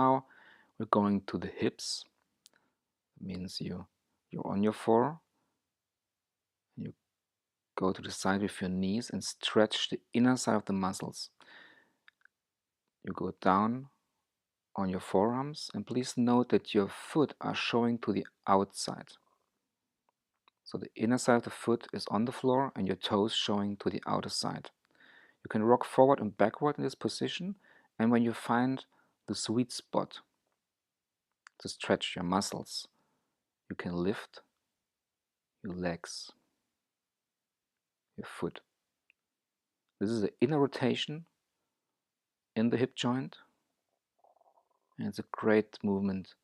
now we're going to the hips. It means you're on your floor. You go to the side with your knees and stretch the inner side of the muscles. You go down on your forearms, and please note that your foot are showing to the outside. So the inner side of the foot is on the floor and your toes showing to the outer side. You can rock forward and backward in this position, and when you find the sweet spot to stretch your muscles, you can lift your legs, your foot. This is an inner rotation in the hip joint, and it's a great movement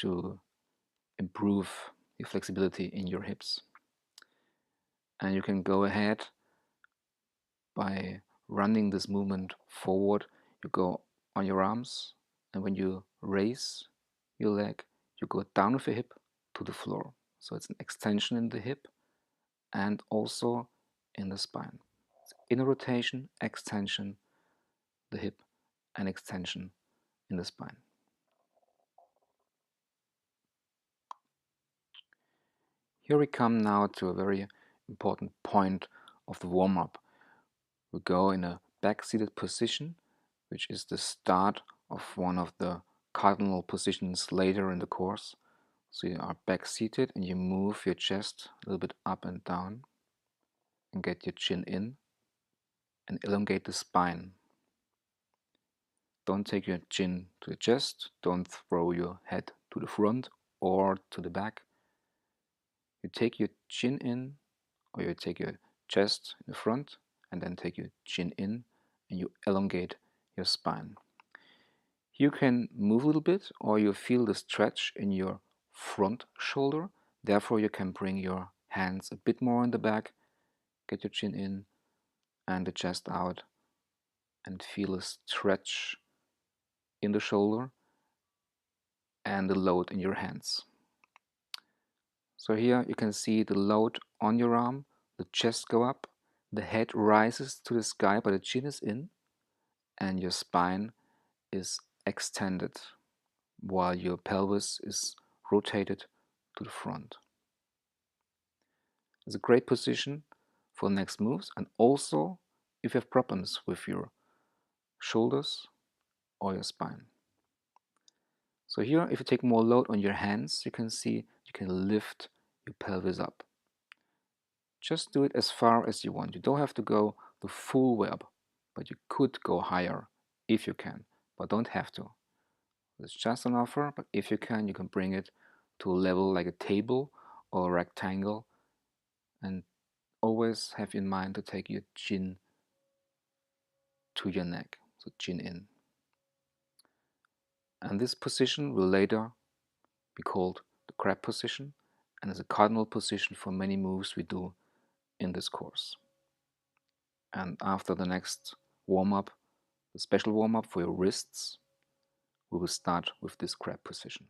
to improve your flexibility in your hips. And you can go ahead by running this movement forward. You go on your arms, and when you raise your leg, you go down with your hip to the floor. So it's an extension in the hip and also in the spine. It's inner rotation, extension, the hip, and extension in the spine. Here we come now to a very important point of the warm-up. We go in a back-seated position, which is the start of one of the cardinal positions later in the course. So you are back-seated and you move your chest a little bit up and down and get your chin in and elongate the spine. Don't take your chin to the chest, don't throw your head to the front or to the back. You take your chin in, or you take your chest in the front and then take your chin in and you elongate your spine. You can move a little bit or you feel the stretch in your front shoulder. Therefore you can bring your hands a bit more in the back, get your chin in and the chest out and feel a stretch in the shoulder and the load in your hands. So here you can see the load on your arm, the chest go up, the head rises to the sky but the chin is in and your spine is extended while your pelvis is rotated to the front. It's a great position for the next moves, and also if you have problems with your shoulders or your spine. So here, if you take more load on your hands, you can see you can lift your pelvis up. Just do it as far as you want. You don't have to go the full way up, but you could go higher if you can, but don't have to. It's just an offer, but if you can bring it to a level like a table or a rectangle, and always have in mind to take your chin to your neck, so chin in. And this position will later be called the crab position and is a cardinal position for many moves we do in this course. And after the next warm-up, the special warm-up for your wrists, we will start with this crab position.